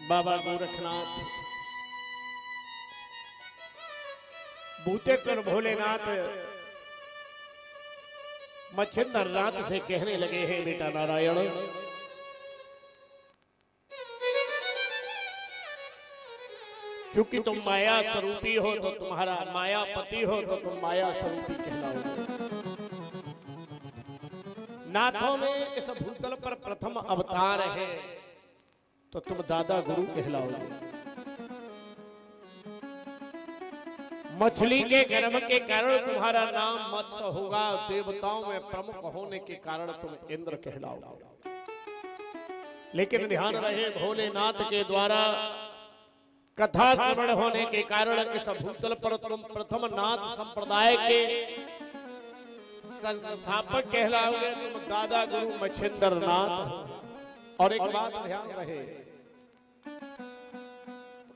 बाबा गोरखनाथ, बूतेश्वर भोलेनाथ मच्छिंद्र नाथ से कहने लगे हैं, बेटा नारायण, क्योंकि तुम माया स्वरूपी हो तो तुम्हारा मायापति हो तो तुम माया स्वरूपी कहलाओगे। नाथों में इस भूतल पर प्रथम अवतार है तो तुम दादा गुरु कहलाओगे। मछली के गर्भ के कारण तुम्हारा नाम मत्स्य होगा, देवताओं में प्रमुख होने के कारण तुम इंद्र कहलाओगे। लेकिन ध्यान रहे, भोलेनाथ के द्वारा कथा श्रवण होने के कारण इस भूतल पर तुम प्रथम नाथ संप्रदाय के संस्थापक कहलाओगे, तुम दादा गुरु मच्छिंद्र नाथ। और एक बात ध्यान रहे,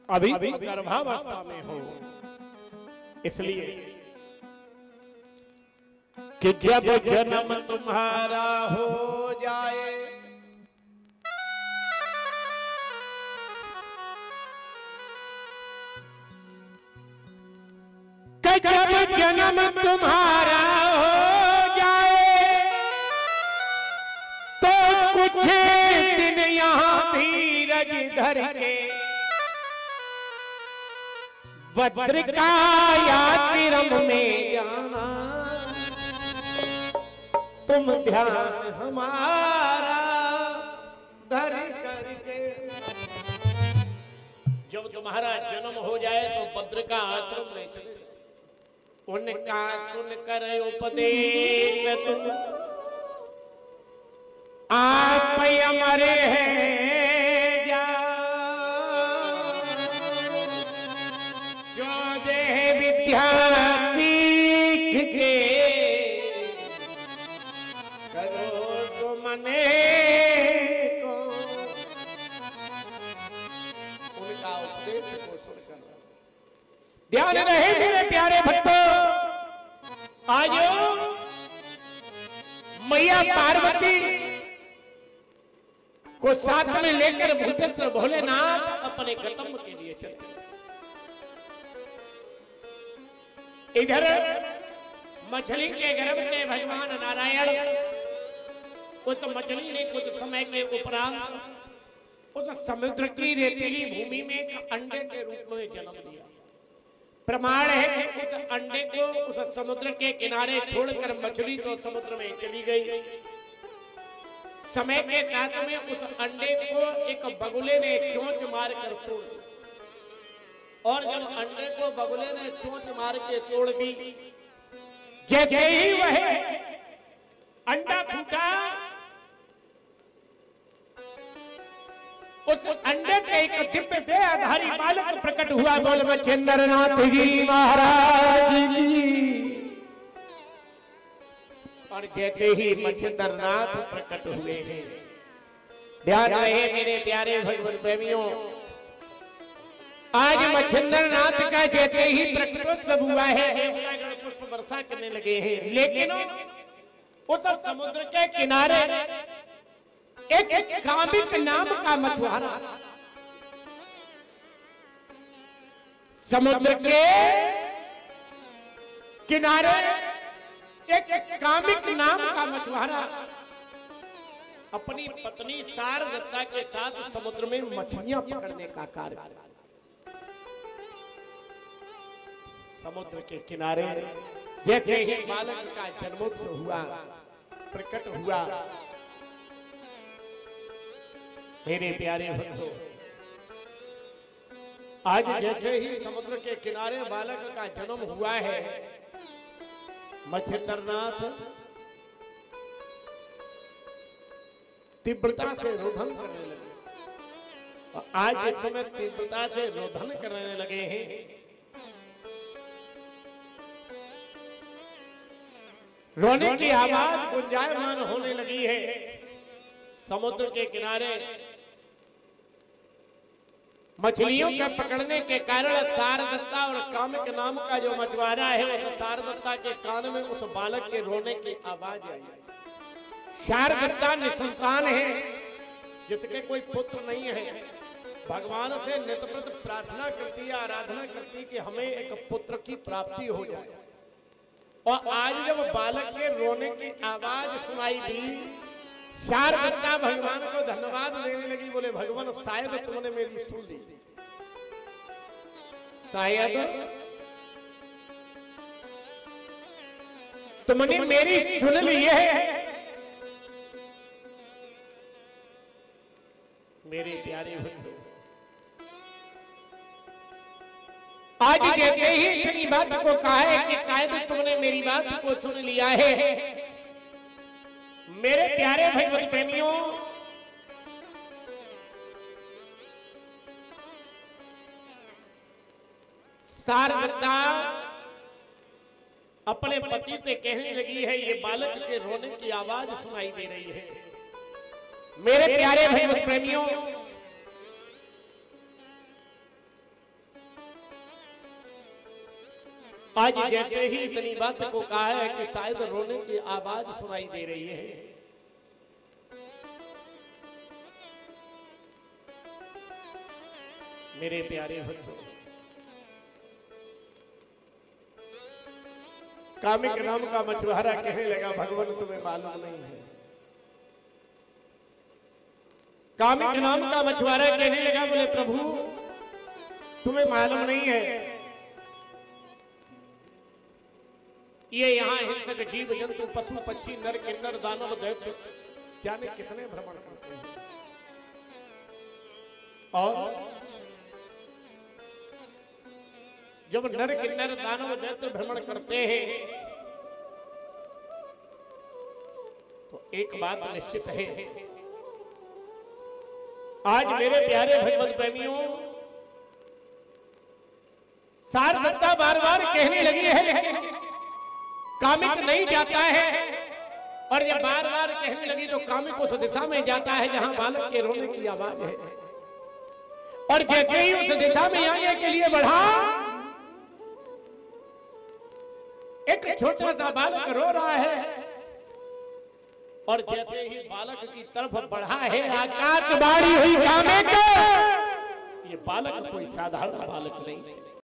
अभी गर्भावस्था में हो, इसलिए कि जब जन्म तुम्हारा हो जाए जब जन्म तुम्हारा हो जाए तो कुछ दिन यहाँ धीरज धर के भद्रकायाश्रम में जाना, तुम ध्यान हमारा धर करके। जब तुम्हारा जन्म हो जाए तो भद्रका आश्रम में चले, उनका सुनकर उपदेश तुम आप अमरे हैं जा, जो दे विद्या सीख के करो तुमने को। उनका उपदेश को सुनकर ध्यान रहे मेरे प्यारे भक्तों, आज मैया पार्वती को साथ में लेकर भूतेश्वर भोलेनाथ अपने गतम के लिए चलते। इधर मछली के गर्भ के भगवान नारायण उस मछली ने कुछ समय के उपरांत उस समुद्र की रेतीली भूमि में एक अंडे के रूप में जन्म दिया। प्रमाण है कि उस अंडे को उस समुद्र के किनारे छोड़कर मछली तो समुद्र में चली गई। समय के साथ में उस अंडे को एक बगुले ने चोंच मार कर तोड़, और जब अंडे को बगुले ने चोंच मार के तोड़ दी, जैसे ही वह अंडा फूटा, उस अंडे से एक दिव्य देहधारी बालक प्रकट हुआ। बोल मच्छिंद्र नाथ जी महाराज की। और जैसे ही मच्छिंद्र नाथ प्रकट हुए हैं, ध्यान रहे मेरे प्यारे भगवान प्रेमियों, आज मच्छिंद्र नाथ का जैसे ही प्रकटोत्सव हुआ है, पुष्प वर्षा करने लगे हैं। लेकिन उस समुद्र के किनारे एक कामिक नाम का मछुआरा समुद्र के किनारे एक कामिक नाम का मछुआरा अपनी पत्नी शारदत्ता के साथ समुद्र में मछलियां पकड़ने का कार्य। समुद्र के किनारे जैसे ही बालक का जन्मोत्सव हुआ, प्रकट हुआ, मेरे प्यारे भक्तों, आज जैसे ही समुद्र के किनारे बालक का जन्म हुआ है, मच्छिंद्र नाथ तीव्रता से रोधन करने लगे। और आज इस समय तीव्रता से रोधन करने लगे हैं। रोने की आवाज गुंजायमान होने लगी है। समुद्र के किनारे मछलियों के पकड़ने के कारण शारदत्ता और कामिक नाम का जो मछुआरा है, उस शारदत्ता के कान में उस बालक के रोने की आवाज आई। शारदत्ता निसंतान है, जिसके कोई पुत्र नहीं है, भगवान से नितप्रत प्रार्थना करती है, आराधना करती कि हमें एक पुत्र की प्राप्ति हो जाए। और आज जब बालक के रोने की आवाज सुनाई दी, शारदा भगवान को धन्यवाद देने लगी, बोले भगवान शायद तुमने मेरी सुन ली, शायद तुमने मेरी सुन ली है। मेरे प्यारे बंधु, आज कहते ही इतनी बात को कहा है कि शायद तुमने मेरी बात को सुन लिया है। मेरे प्यारे भगवत प्रेमियों, शारदा अपने पति से कहने लगी है, ये बालक के रोने की आवाज सुनाई दे रही है। मेरे प्यारे भगवत प्रेमियों, आज जैसे ही इतनी बात को कहा है कि शायद रोने की आवाज सुनाई दे रही है, मेरे प्यारे बंधु, कामिक नाम का मछुआरा कहने लगा, भगवान तुम्हें मालूम नहीं है। कामिक नाम का मछुआरा कहने लगा, बोले प्रभु तुम्हें मालूम नहीं है, ये यहाँ हिंसक जीव जंतु पशु पक्षी नर किन्नर दानव दैत्य जाने कितने भ्रमण करते हैं। और जब नर किन्नर दानव दैत्य भ्रमण करते हैं तो एक बात निश्चित है, आज मेरे प्यारे भगवत प्रेमियों, शारदा बार बार कहने लगी है लेकिन कामिक नहीं जाता है। और जब बार बार कहने लगी तो कामिक उस दिशा में जाता है जहां बालक के रोने की आवाज है। और जैसे ही उस दिशा में आने के लिए बढ़ा, एक छोटा सा बालक रो रहा है। और जैसे ही बालक की तरफ बढ़ा है, आकाशवाणी हुई कामिक, ये बालक कोई साधारण बालक नहीं है,